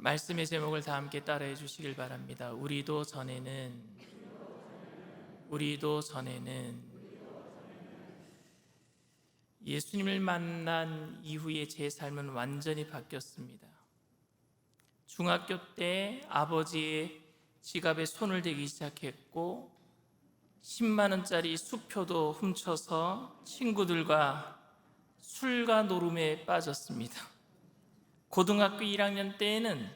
말씀의 제목을 다 함께 따라해 주시길 바랍니다. 우리도 전에는 예수님을 만난 이후에 제 삶은 완전히 바뀌었습니다. 중학교 때 아버지의 지갑에 손을 대기 시작했고 10만 원짜리 수표도 훔쳐서 친구들과 술과 노름에 빠졌습니다. 고등학교 1학년 때에는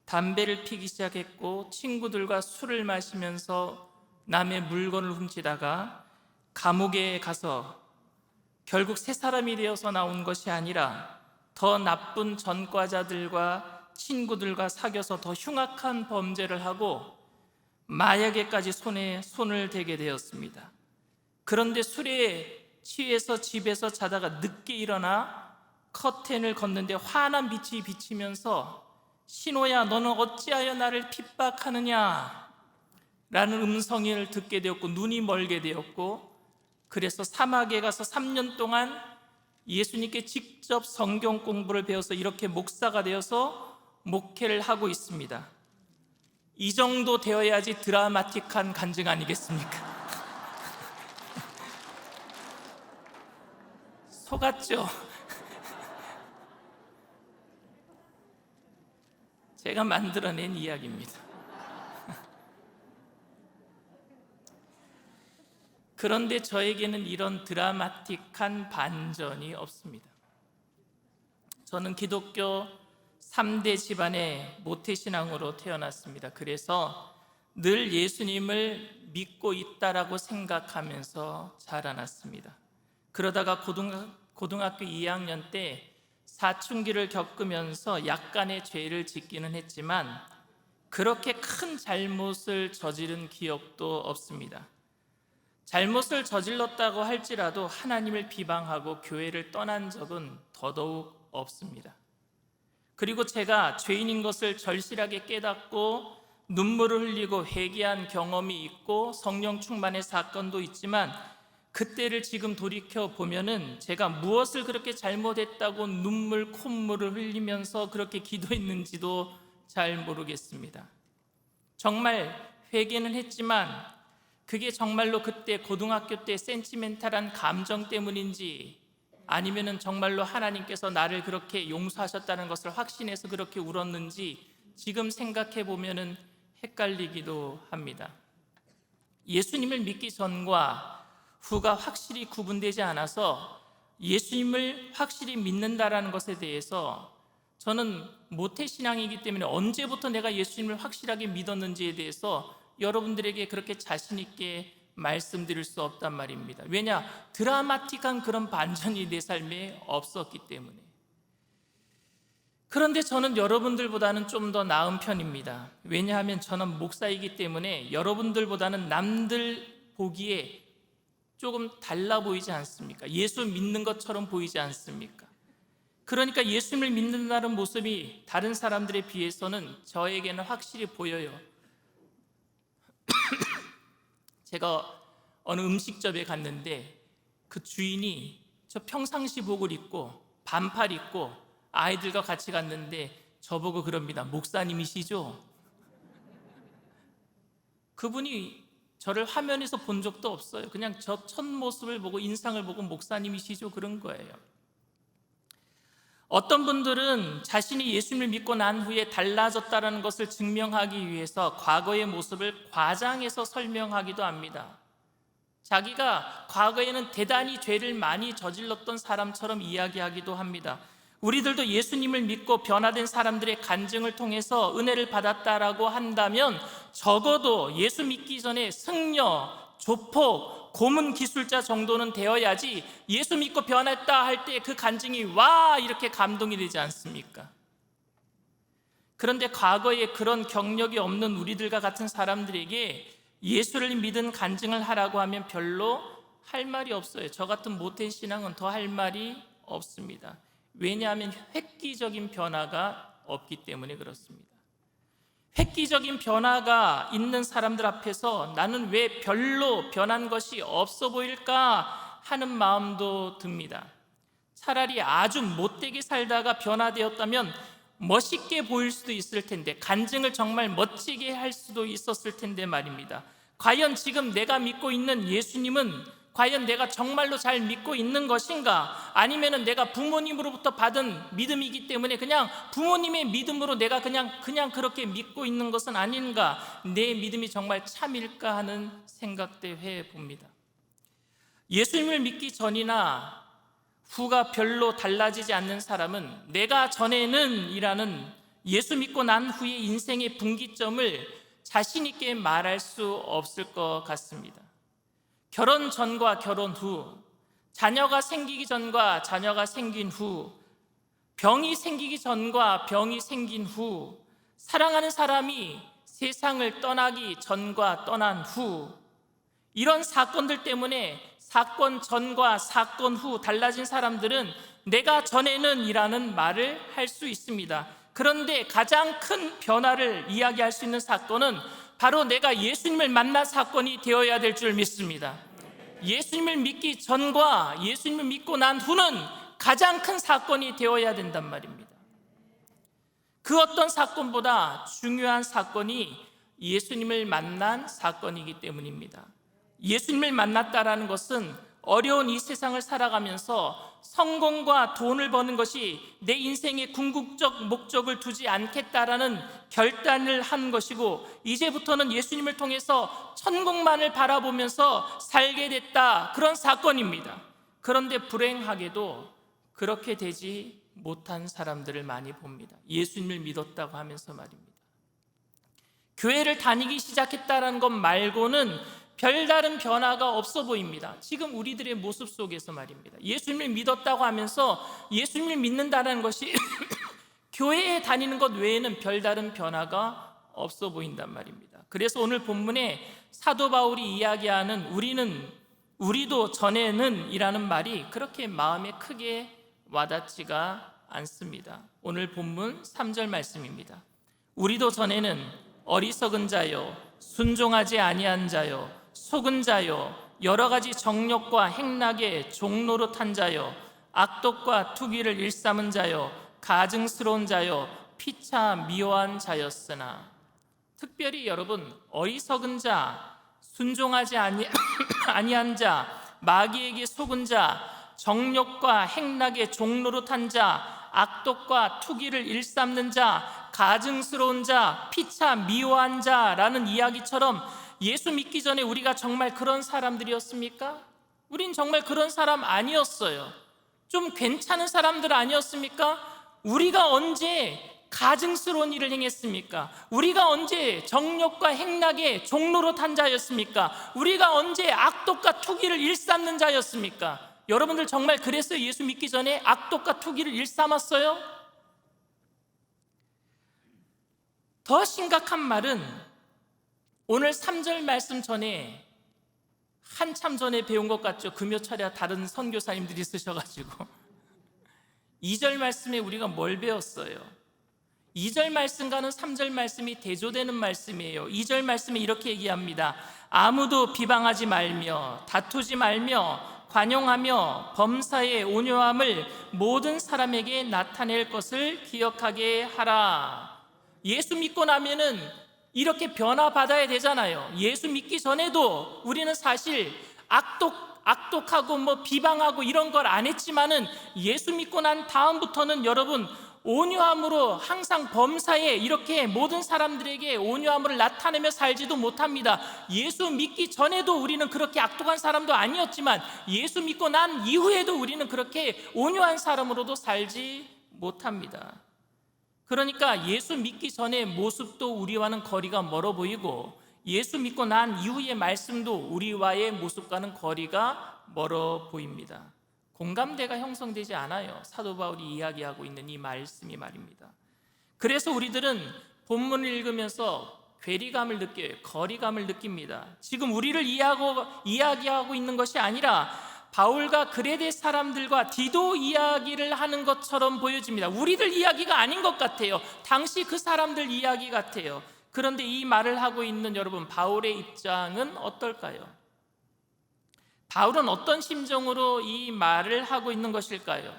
담배를 피기 시작했고 친구들과 술을 마시면서 남의 물건을 훔치다가 감옥에 가서 결국 새 사람이 되어서 나온 것이 아니라 더 나쁜 전과자들과 친구들과 사귀어서 더 흉악한 범죄를 하고 마약에까지 손을 대게 되었습니다. 그런데 술에 취해서 집에서 자다가 늦게 일어나 커튼을 걷는데 환한 빛이 비치면서 신호야, 너는 어찌하여 나를 핍박하느냐? 라는 음성을 듣게 되었고 눈이 멀게 되었고, 그래서 사막에 가서 3년 동안 예수님께 직접 성경 공부를 배워서 이렇게 목사가 되어서 목회를 하고 있습니다. 이 정도 되어야지 드라마틱한 간증 아니겠습니까? 속았죠? 제가 만들어낸 이야기입니다. 그런데 저에게는 이런 드라마틱한 반전이 없습니다. 저는 기독교 3대 집안의 모태신앙으로 태어났습니다. 그래서 늘 예수님을 믿고 있다라고 생각하면서 자라났습니다. 그러다가 고등학교 2학년 때 사춘기를 겪으면서 약간의 죄를 짓기는 했지만 그렇게 큰 잘못을 저지른 기억도 없습니다. 잘못을 저질렀다고 할지라도 하나님을 비방하고 교회를 떠난 적은 더더욱 없습니다. 그리고 제가 죄인인 것을 절실하게 깨닫고 눈물을 흘리고 회개한 경험이 있고 성령 충만의 사건도 있지만 그때를 지금 돌이켜 보면은 제가 무엇을 그렇게 잘못했다고 눈물 콧물을 흘리면서 그렇게 기도했는지도 잘 모르겠습니다. 정말 회개는 했지만 그게 정말로 그때 고등학교 때 센티멘탈한 감정 때문인지 아니면은 정말로 하나님께서 나를 그렇게 용서하셨다는 것을 확신해서 그렇게 울었는지 지금 생각해 보면은 헷갈리기도 합니다. 예수님을 믿기 전과 후가 확실히 구분되지 않아서 예수님을 확실히 믿는다라는 것에 대해서 저는 모태신앙이기 때문에 언제부터 내가 예수님을 확실하게 믿었는지에 대해서 여러분들에게 그렇게 자신 있게 말씀드릴 수 없단 말입니다. 왜냐? 드라마틱한 그런 반전이 내 삶에 없었기 때문에. 그런데 저는 여러분들보다는 좀 더 나은 편입니다. 왜냐하면 저는 목사이기 때문에 여러분들보다는 남들 보기에 조금 달라 보이지 않습니까? 예수 믿는 것처럼 보이지 않습니까? 그러니까 예수님을 믿는다는 모습이 다른 사람들에 비해서는 저에게는 확실히 보여요. 제가 어느 음식점에 갔는데 그 주인이 저 평상시복을 입고 반팔 입고 아이들과 같이 갔는데 저보고 그럽니다. 목사님이시죠? 그분이 저를 화면에서 본 적도 없어요. 그냥 저 첫 모습을 보고 인상을 보고 목사님이시죠? 그런 거예요. 어떤 분들은 자신이 예수님을 믿고 난 후에 달라졌다는 것을 증명하기 위해서 과거의 모습을 과장해서 설명하기도 합니다. 자기가 과거에는 대단히 죄를 많이 저질렀던 사람처럼 이야기하기도 합니다. 우리들도 예수님을 믿고 변화된 사람들의 간증을 통해서 은혜를 받았다라고 한다면 적어도 예수 믿기 전에 승려, 조폭, 고문 기술자 정도는 되어야지 예수 믿고 변했다 할 때 그 간증이 와 이렇게 감동이 되지 않습니까? 그런데 과거에 그런 경력이 없는 우리들과 같은 사람들에게 예수를 믿은 간증을 하라고 하면 별로 할 말이 없어요. 저 같은 모태신앙은 더 할 말이 없습니다. 왜냐하면 획기적인 변화가 없기 때문에 그렇습니다. 획기적인 변화가 있는 사람들 앞에서 나는 왜 별로 변한 것이 없어 보일까 하는 마음도 듭니다. 차라리 아주 못되게 살다가 변화되었다면 멋있게 보일 수도 있을 텐데, 간증을 정말 멋지게 할 수도 있었을 텐데 말입니다. 과연 지금 내가 믿고 있는 예수님은 과연 내가 정말로 잘 믿고 있는 것인가? 아니면은 내가 부모님으로부터 받은 믿음이기 때문에 그냥 부모님의 믿음으로 내가 그냥 그렇게 믿고 있는 것은 아닌가? 내 믿음이 정말 참일까 하는 생각도 해봅니다. 예수님을 믿기 전이나 후가 별로 달라지지 않는 사람은 내가 전에는 이라는 예수 믿고 난 후의 인생의 분기점을 자신 있게 말할 수 없을 것 같습니다. 결혼 전과 결혼 후, 자녀가 생기기 전과 자녀가 생긴 후, 병이 생기기 전과 병이 생긴 후, 사랑하는 사람이 세상을 떠나기 전과 떠난 후, 이런 사건들 때문에 사건 전과 사건 후 달라진 사람들은 내가 전에는 이라는 말을 할 수 있습니다. 그런데 가장 큰 변화를 이야기할 수 있는 사건은 바로 내가 예수님을 만난 사건이 되어야 될 줄 믿습니다. 예수님을 믿기 전과 예수님을 믿고 난 후는 가장 큰 사건이 되어야 된단 말입니다. 그 어떤 사건보다 중요한 사건이 예수님을 만난 사건이기 때문입니다. 예수님을 만났다라는 것은 어려운 이 세상을 살아가면서 성공과 돈을 버는 것이 내 인생의 궁극적 목적을 두지 않겠다라는 결단을 한 것이고, 이제부터는 예수님을 통해서 천국만을 바라보면서 살게 됐다, 그런 사건입니다. 그런데 불행하게도 그렇게 되지 못한 사람들을 많이 봅니다. 예수님을 믿었다고 하면서 말입니다. 교회를 다니기 시작했다는 것 말고는 별다른 변화가 없어 보입니다. 지금 우리들의 모습 속에서 말입니다. 예수님을 믿었다고 하면서 예수님을 믿는다는 것이 교회에 다니는 것 외에는 별다른 변화가 없어 보인단 말입니다. 그래서 오늘 본문에 사도 바울이 이야기하는 우리도 전에는 이라는 말이 그렇게 마음에 크게 와닿지가 않습니다. 오늘 본문 3절 말씀입니다. 우리도 전에는 어리석은 자요, 순종하지 아니한 자요, 속은 자요, 여러 가지 정욕과 행락의 종로로 탄 자요, 악독과 투기를 일삼은 자요, 가증스러운 자요, 피차 미워한 자였으나. 특별히 여러분, 어리석은 자, 순종하지 아니한 자, 마귀에게 속은 자, 정욕과 행락의 종로로 탄 자, 악독과 투기를 일삼는 자, 가증스러운 자, 피차 미워한 자라는 이야기처럼 예수 믿기 전에 우리가 정말 그런 사람들이었습니까? 우린 정말 그런 사람 아니었어요. 좀 괜찮은 사람들 아니었습니까? 우리가 언제 가증스러운 일을 행했습니까? 우리가 언제 정욕과 행락의 종로로 탄 자였습니까? 우리가 언제 악독과 투기를 일삼는 자였습니까? 여러분들 정말 그랬어요? 예수 믿기 전에 악독과 투기를 일삼았어요? 더 심각한 말은 오늘 3절 말씀 전에 한참 전에 배운 것 같죠? 금요철에 다른 선교사님들이 쓰셔가지고 2절 말씀에 우리가 뭘 배웠어요? 2절 말씀과는 3절 말씀이 대조되는 말씀이에요. 2절 말씀에 이렇게 얘기합니다. 아무도 비방하지 말며 다투지 말며 관용하며 범사의 온유함을 모든 사람에게 나타낼 것을 기억하게 하라. 예수 믿고 나면은 이렇게 변화받아야 되잖아요. 예수 믿기 전에도 우리는 사실 악독하고 비방하고 이런 걸 안 했지만은 예수 믿고 난 다음부터는 여러분 온유함으로 항상 범사에 이렇게 모든 사람들에게 온유함을 나타내며 살지도 못합니다. 예수 믿기 전에도 우리는 그렇게 악독한 사람도 아니었지만 예수 믿고 난 이후에도 우리는 그렇게 온유한 사람으로도 살지 못합니다. 그러니까 예수 믿기 전의 모습도 우리와는 거리가 멀어 보이고 예수 믿고 난 이후의 말씀도 우리와의 모습과는 거리가 멀어 보입니다. 공감대가 형성되지 않아요. 사도 바울이 이야기하고 있는 이 말씀이 말입니다. 그래서 우리들은 본문을 읽으면서 괴리감을 느껴요. 거리감을 느낍니다. 지금 우리를 이야기하고 있는 것이 아니라 바울과 그레데 사람들과 디도 이야기를 하는 것처럼 보여집니다. 우리들 이야기가 아닌 것 같아요. 당시 그 사람들 이야기 같아요. 그런데 이 말을 하고 있는 여러분, 바울의 입장은 어떨까요? 바울은 어떤 심정으로 이 말을 하고 있는 것일까요?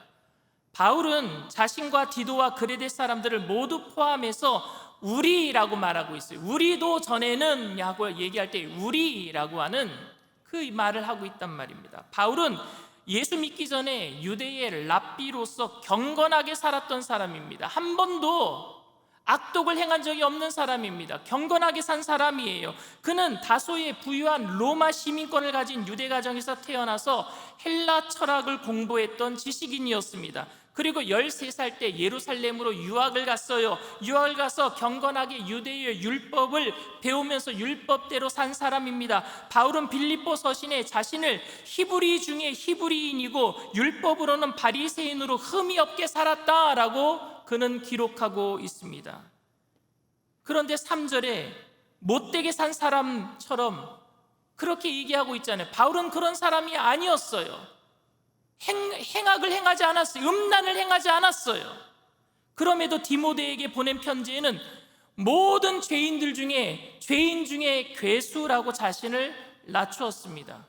바울은 자신과 디도와 그레데 사람들을 모두 포함해서 우리라고 말하고 있어요. 우리도 전에는 라고 얘기할 때 우리라고 하는 그 말을 하고 있단 말입니다. 바울은 예수 믿기 전에 유대의 랍비로서 경건하게 살았던 사람입니다. 한 번도 악독을 행한 적이 없는 사람입니다. 경건하게 산 사람이에요. 그는 다소의 부유한 로마 시민권을 가진 유대 가정에서 태어나서 헬라 철학을 공부했던 지식인이었습니다. 그리고 13살 때 예루살렘으로 유학을 갔어요. 유학을 가서 경건하게 유대의 율법을 배우면서 율법대로 산 사람입니다. 바울은 빌립보 서신에 자신을 히브리 중에 히브리인이고 율법으로는 바리새인으로 흠이 없게 살았다라고 그는 기록하고 있습니다. 그런데 3절에 못되게 산 사람처럼 그렇게 얘기하고 있잖아요. 바울은 그런 사람이 아니었어요. 행악을 행하지 않았어요. 음란을 행하지 않았어요. 그럼에도 디모데에게 보낸 편지에는 모든 죄인들 중에 죄인 중에 괴수라고 자신을 낮추었습니다.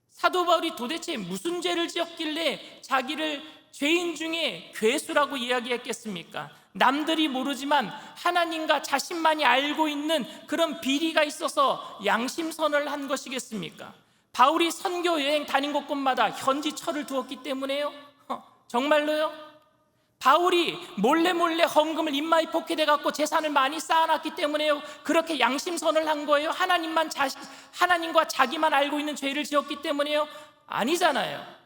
사도 바울이 도대체 무슨 죄를 지었길래 자기를 죄인 중에 괴수라고 이야기했겠습니까? 남들이 모르지만 하나님과 자신만이 알고 있는 그런 비리가 있어서 양심선언을 한 것이겠습니까? 바울이 선교 여행 다닌 곳곳마다 현지 철을 두었기 때문에요? 정말로요? 바울이 몰래 헌금을 입마에 포켓해 갖고 재산을 많이 쌓아놨기 때문에요? 그렇게 양심선언을 한 거예요? 하나님과 자기만 알고 있는 죄를 지었기 때문에요? 아니잖아요.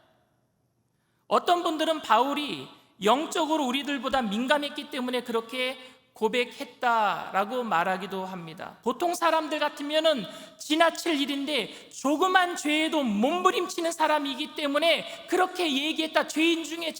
어떤 분들은 바울이 영적으로 우리들보다 민감했기 때문에 그렇게 고백했다라고 말하기도 합니다. 보통 사람들 같으면은 지나칠 일인데 조그만 죄에도 몸부림치는 사람이기 때문에 그렇게 얘기했다, 죄인 중에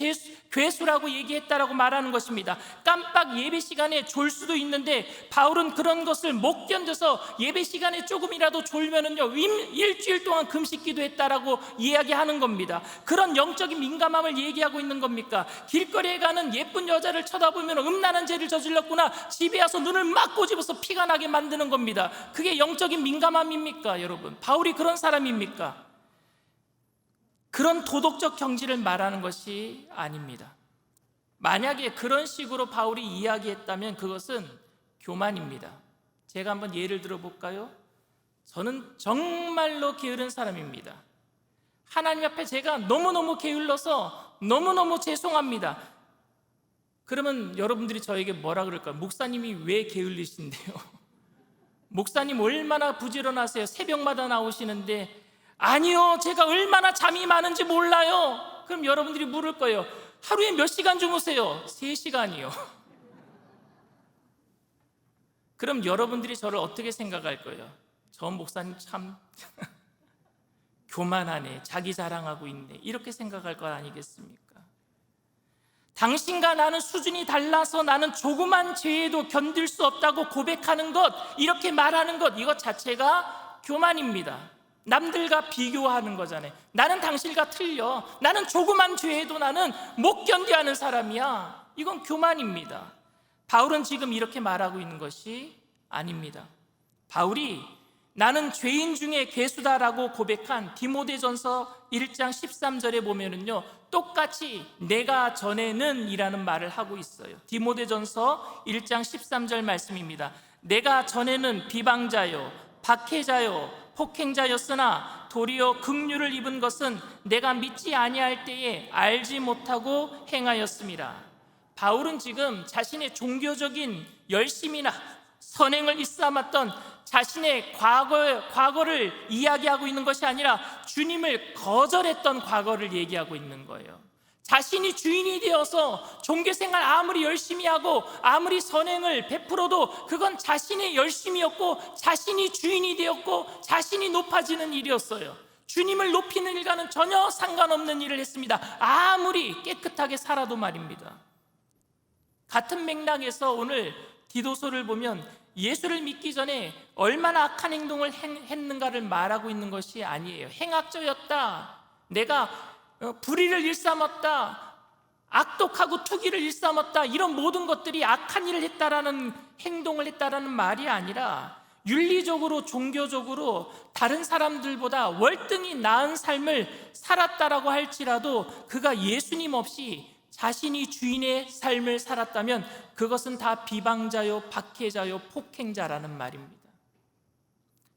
괴수라고 얘기했다라고 말하는 것입니다. 깜빡 예배 시간에 졸 수도 있는데 바울은 그런 것을 못 견뎌서 예배 시간에 조금이라도 졸면은요 일주일 동안 금식 기도했다라고 이야기하는 겁니다. 그런 영적인 민감함을 얘기하고 있는 겁니까? 길거리에 가는 예쁜 여자를 쳐다보면 음란한 죄를 저질렀구나, 집에 와서 눈을 막 꼬집어서 피가 나게 만드는 겁니다. 그게 영적인 민감함입니까? 여러분, 바울이 그런 사람입니까? 그런 도덕적 경지를 말하는 것이 아닙니다. 만약에 그런 식으로 바울이 이야기했다면 그것은 교만입니다. 제가 한번 예를 들어볼까요? 저는 정말로 게으른 사람입니다. 하나님 앞에 제가 너무너무 게을러서 너무너무 죄송합니다. 그러면 여러분들이 저에게 뭐라 그럴까요? 목사님이 왜 게을리신데요? 목사님 얼마나 부지런하세요? 새벽마다 나오시는데. 아니요, 제가 얼마나 잠이 많은지 몰라요. 그럼 여러분들이 물을 거예요. 하루에 몇 시간 주무세요? 3시간이요. 그럼 여러분들이 저를 어떻게 생각할 거예요? 저 목사님 참 교만하네, 자기 자랑하고 있네, 이렇게 생각할 것 아니겠습니까? 당신과 나는 수준이 달라서 나는 조그만 죄에도 견딜 수 없다고 고백하는 것, 이렇게 말하는 것, 이것 자체가 교만입니다. 남들과 비교하는 거잖아요. 나는 당신과 틀려, 나는 조그만 죄에도 나는 못 견뎌하는 사람이야. 이건 교만입니다. 바울은 지금 이렇게 말하고 있는 것이 아닙니다. 바울이 나는 죄인 중에 괴수다라고 고백한 디모데전서 1장 13절에 보면은요, 똑같이 내가 전에는 이라는 말을 하고 있어요. 디모데전서 1장 13절 말씀입니다. 내가 전에는 비방자요, 박해자요, 폭행자였으나 도리어 긍휼을 입은 것은 내가 믿지 아니할 때에 알지 못하고 행하였음이라. 바울은 지금 자신의 종교적인 열심이나 선행을 일삼았던 자신의 과거를 이야기하고 있는 것이 아니라 주님을 거절했던 과거를 얘기하고 있는 거예요. 자신이 주인이 되어서 종교생활 아무리 열심히 하고 아무리 선행을 베풀어도 그건 자신의 열심이었고 자신이 주인이 되었고 자신이 높아지는 일이었어요. 주님을 높이는 일과는 전혀 상관없는 일을 했습니다. 아무리 깨끗하게 살아도 말입니다. 같은 맥락에서 오늘 디도서를 보면 예수를 믿기 전에 얼마나 악한 행동을 했는가를 말하고 있는 것이 아니에요. 행악자였다, 내가 불의를 일삼았다, 악독하고 투기를 일삼았다, 이런 모든 것들이 악한 일을 했다라는 행동을 했다라는 말이 아니라 윤리적으로 종교적으로 다른 사람들보다 월등히 나은 삶을 살았다라고 할지라도 그가 예수님 없이 자신이 주인의 삶을 살았다면 그것은 다 비방자요, 박해자요, 폭행자라는 말입니다.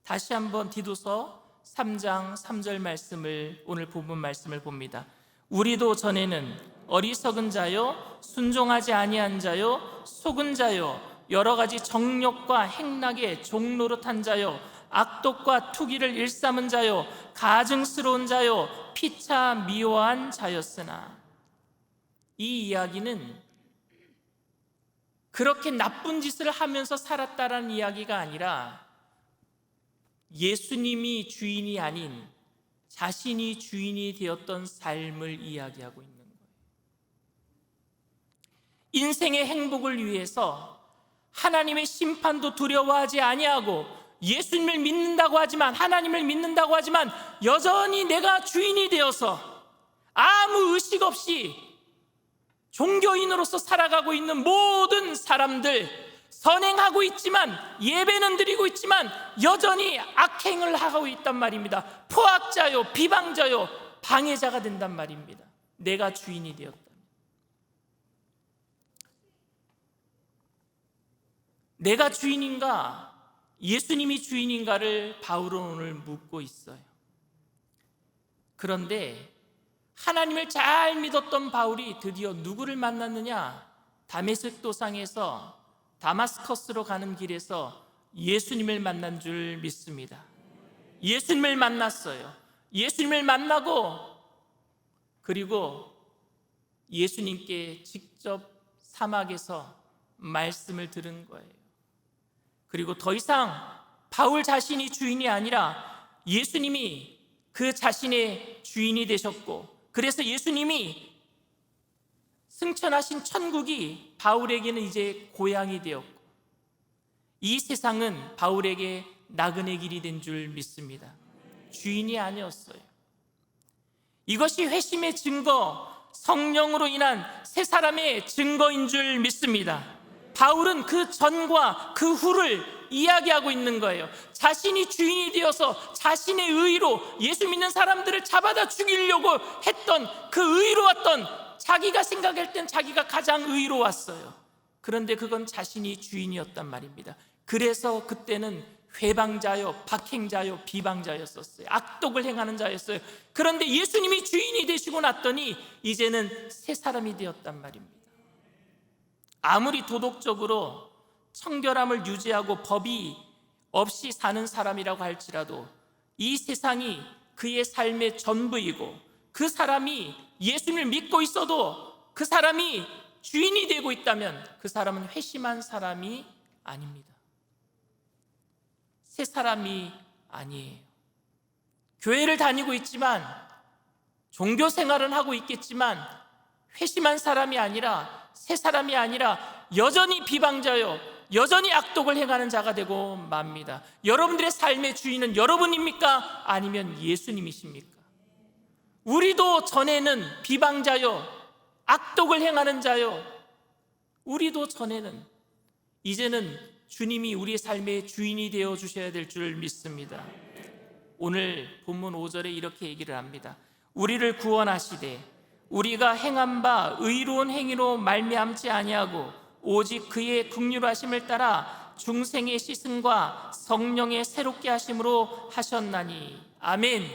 다시 한번 디도서 3장 3절 말씀을, 오늘 본문 말씀을 봅니다. 우리도 전에는 어리석은 자요, 순종하지 아니한 자요, 속은 자요, 여러 가지 정욕과 행락에 종노릇한 자요, 악독과 투기를 일삼은 자요, 가증스러운 자요, 피차 미워한 자였으나. 이 이야기는 그렇게 나쁜 짓을 하면서 살았다라는 이야기가 아니라 예수님이 주인이 아닌 자신이 주인이 되었던 삶을 이야기하고 있는 거예요. 인생의 행복을 위해서 하나님의 심판도 두려워하지 아니하고 예수님을 믿는다고 하지만, 하나님을 믿는다고 하지만 여전히 내가 주인이 되어서 아무 의식 없이 종교인으로서 살아가고 있는 모든 사람들, 선행하고 있지만, 예배는 드리고 있지만 여전히 악행을 하고 있단 말입니다. 포악자요, 비방자요, 방해자가 된단 말입니다. 내가 주인이 되었다. 내가 주인인가, 예수님이 주인인가를 바울은 오늘 묻고 있어요. 그런데 하나님을 잘 믿었던 바울이 드디어 누구를 만났느냐? 다메섹 도상에서 다마스커스로 가는 길에서 예수님을 만난 줄 믿습니다. 예수님을 만났어요. 예수님을 만나고, 그리고 예수님께 직접 사막에서 말씀을 들은 거예요. 그리고 더 이상 바울 자신이 주인이 아니라 예수님이 그 자신의 주인이 되셨고, 그래서 예수님이 승천하신 천국이 바울에게는 이제 고향이 되었고, 이 세상은 바울에게 나그네 길이 된 줄 믿습니다. 주인이 아니었어요. 이것이 회심의 증거, 성령으로 인한 새 사람의 증거인 줄 믿습니다. 바울은 그 전과 그 후를 이야기하고 있는 거예요. 자신이 주인이 되어서 자신의 의로 예수 믿는 사람들을 잡아다 죽이려고 했던 그 의로웠던, 자기가 생각할 땐 자기가 가장 의로웠어요. 그런데 그건 자신이 주인이었단 말입니다. 그래서 그때는 회방자요, 박행자요, 비방자였었어요. 악독을 행하는 자였어요. 그런데 예수님이 주인이 되시고 났더니 이제는 새 사람이 되었단 말입니다. 아무리 도덕적으로 청결함을 유지하고 법이 없이 사는 사람이라고 할지라도 이 세상이 그의 삶의 전부이고, 그 사람이 예수님을 믿고 있어도 그 사람이 주인이 되고 있다면 그 사람은 회심한 사람이 아닙니다. 새 사람이 아니에요. 교회를 다니고 있지만, 종교 생활은 하고 있겠지만 회심한 사람이 아니라, 새 사람이 아니라 여전히 비방자요, 여전히 악독을 행하는 자가 되고 맙니다. 여러분들의 삶의 주인은 여러분입니까? 아니면 예수님이십니까? 우리도 전에는 비방자요, 악독을 행하는 자요, 우리도 전에는, 이제는 주님이 우리의 삶의 주인이 되어 주셔야 될 줄 믿습니다. 오늘 본문 5절에 이렇게 얘기를 합니다. 우리를 구원하시되 우리가 행한 바 의로운 행위로 말미암지 아니하고 오직 그의 긍휼하심을 따라 중생의 씻음과 성령의 새롭게 하심으로 하셨나니. 아멘.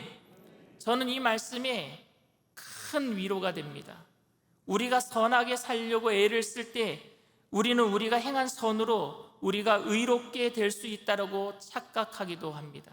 저는 이 말씀에 큰 위로가 됩니다. 우리가 선하게 살려고 애를 쓸 때 우리는 우리가 행한 선으로 우리가 의롭게 될 수 있다고 착각하기도 합니다.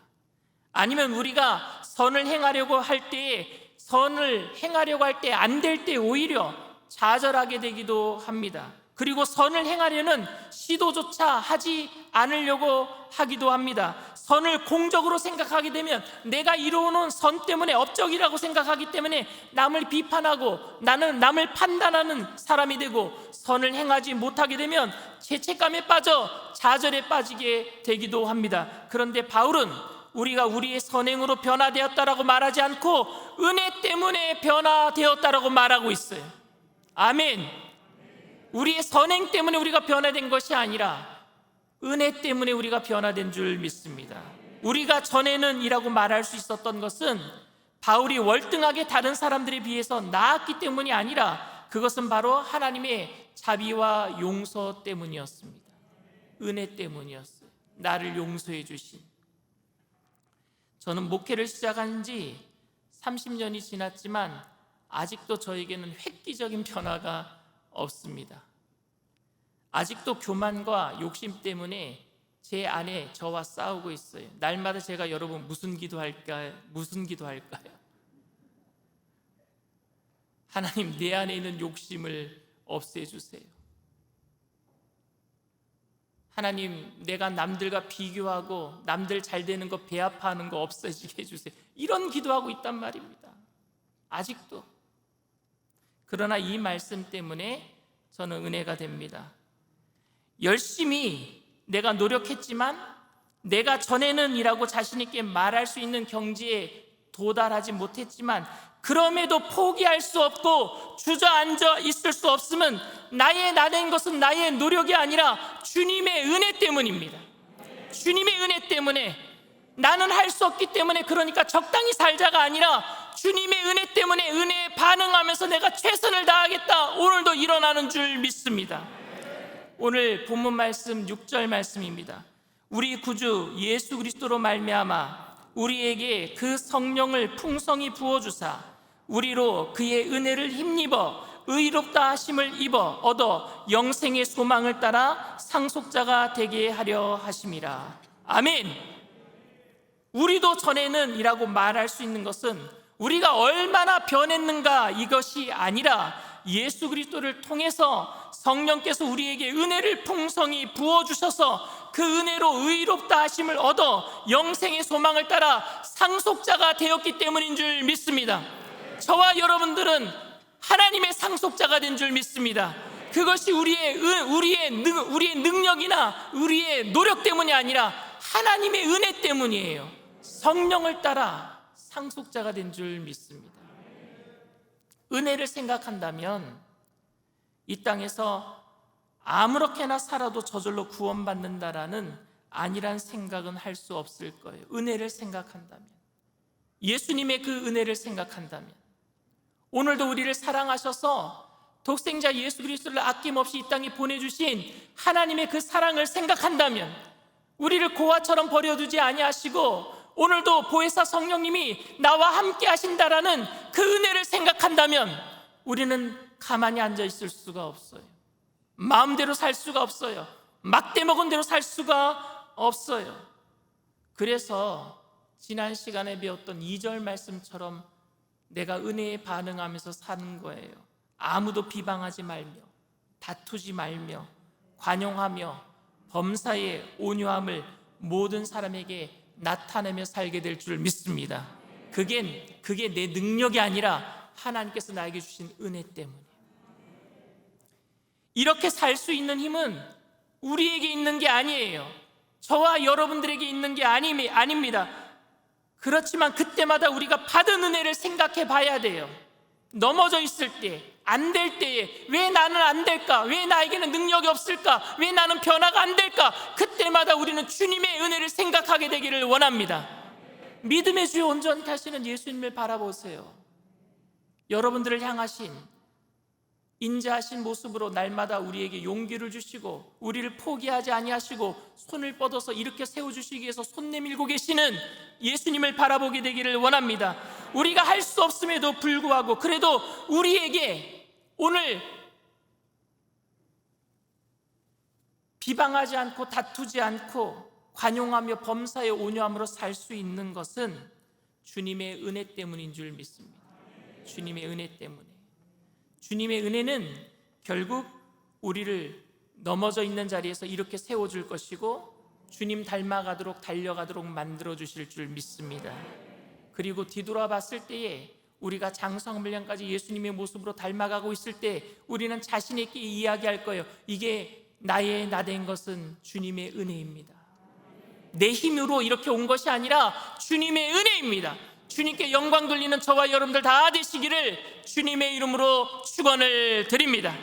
아니면 우리가 선을 행하려고 할 때에, 선을 행하려고 할 때 안 될 때 오히려 좌절하게 되기도 합니다. 그리고 선을 행하려는 시도조차 하지 않으려고 하기도 합니다. 선을 공적으로 생각하게 되면 내가 이루어놓은 선 때문에 업적이라고 생각하기 때문에 남을 비판하고 나는 남을 판단하는 사람이 되고, 선을 행하지 못하게 되면 죄책감에 빠져 좌절에 빠지게 되기도 합니다. 그런데 바울은 우리가 우리의 선행으로 변화되었다라고 말하지 않고 은혜 때문에 변화되었다라고 말하고 있어요. 아멘. 우리의 선행 때문에 우리가 변화된 것이 아니라 은혜 때문에 우리가 변화된 줄 믿습니다. 우리가 전에는 이라고 말할 수 있었던 것은 바울이 월등하게 다른 사람들에 비해서 나았기 때문이 아니라 그것은 바로 하나님의 자비와 용서 때문이었습니다. 은혜 때문이었어요. 나를 용서해 주신. 저는 목회를 시작한 지 30년이 지났지만 아직도 저에게는 획기적인 변화가 없습니다. 아직도 교만과 욕심 때문에 제 안에 저와 싸우고 있어요. 날마다 제가 여러분 무슨 기도할까요? 하나님, 내 안에 있는 욕심을 없애주세요. 하나님, 내가 남들과 비교하고 남들 잘 되는 거 배아파하는 거 없어지게 해주세요. 이런 기도하고 있단 말입니다. 아직도. 그러나 이 말씀 때문에 저는 은혜가 됩니다. 열심히 내가 노력했지만 내가 전에는 이라고 자신 있게 말할 수 있는 경지에 도달하지 못했지만 그럼에도 포기할 수 없고 주저앉아 있을 수 없음은 나된 것은 나의 노력이 아니라 주님의 은혜 때문입니다. 주님의 은혜 때문에 나는 할 수 없기 때문에 그러니까 적당히 살자가 아니라 주님의 은혜 때문에 은혜에 반응하면서 내가 최선을 다하겠다. 오늘도 일어나는 줄 믿습니다. 오늘 본문 말씀 6절 말씀입니다. 우리 구주 예수 그리스도로 말미암아 우리에게 그 성령을 풍성히 부어주사 우리로 그의 은혜를 힘입어 의롭다 하심을 입어 얻어 영생의 소망을 따라 상속자가 되게 하려 하심이라. 아멘. 우리도 전에는 이라고 말할 수 있는 것은 우리가 얼마나 변했는가 이것이 아니라 예수 그리스도를 통해서 성령께서 우리에게 은혜를 풍성히 부어주셔서 그 은혜로 의롭다 하심을 얻어 영생의 소망을 따라 상속자가 되었기 때문인 줄 믿습니다. 저와 여러분들은 하나님의 상속자가 된 줄 믿습니다. 그것이 우리의 능력이나 우리의 노력 때문이 아니라 하나님의 은혜 때문이에요. 성령을 따라 상속자가 된 줄 믿습니다. 은혜를 생각한다면 이 땅에서 아무렇게나 살아도 저절로 구원받는다라는 아니란 생각은 할 수 없을 거예요. 은혜를 생각한다면, 예수님의 그 은혜를 생각한다면, 오늘도 우리를 사랑하셔서 독생자 예수 그리스도를 아낌없이 이 땅에 보내주신 하나님의 그 사랑을 생각한다면, 우리를 고아처럼 버려두지 아니하시고 오늘도 보혜사 성령님이 나와 함께 하신다라는 그 은혜를 생각한다면 우리는 가만히 앉아 있을 수가 없어요. 마음대로 살 수가 없어요. 막대먹은 대로 살 수가 없어요. 그래서 지난 시간에 배웠던 2절 말씀처럼 내가 은혜에 반응하면서 사는 거예요. 아무도 비방하지 말며 다투지 말며 관용하며 범사의 온유함을 모든 사람에게 나타내며 살게 될 줄 믿습니다. 그게 내 능력이 아니라 하나님께서 나에게 주신 은혜 때문에. 이렇게 살 수 있는 힘은 우리에게 있는 게 아니에요. 저와 여러분들에게 있는 게 아닙니다. 그렇지만 그때마다 우리가 받은 은혜를 생각해 봐야 돼요. 넘어져 있을 때, 안 될 때에 왜 나는 안 될까? 왜 나에게는 능력이 없을까? 왜 나는 변화가 안 될까? 그때마다 우리는 주님의 은혜를 생각하게 되기를 원합니다. 믿음의 주요 온전히 하시는 예수님을 바라보세요. 여러분들을 향하신 인자하신 모습으로 날마다 우리에게 용기를 주시고 우리를 포기하지 아니하시고 손을 뻗어서 이렇게 세워주시기 위해서 손 내밀고 계시는 예수님을 바라보게 되기를 원합니다. 우리가 할 수 없음에도 불구하고 그래도 우리에게 오늘 비방하지 않고 다투지 않고 관용하며 범사의 온유함으로 살 수 있는 것은 주님의 은혜 때문인 줄 믿습니다. 주님의 은혜 때문에. 주님의 은혜는 결국 우리를 넘어져 있는 자리에서 이렇게 세워줄 것이고 주님 닮아가도록 달려가도록 만들어주실 줄 믿습니다. 그리고 뒤돌아봤을 때에 우리가 장성물량까지 예수님의 모습으로 닮아가고 있을 때 우리는 자신 있게 이야기할 거예요. 이게 나된 것은 주님의 은혜입니다. 내 힘으로 이렇게 온 것이 아니라 주님의 은혜입니다. 주님께 영광 돌리는 저와 여러분들 다 되시기를 주님의 이름으로 축원을 드립니다.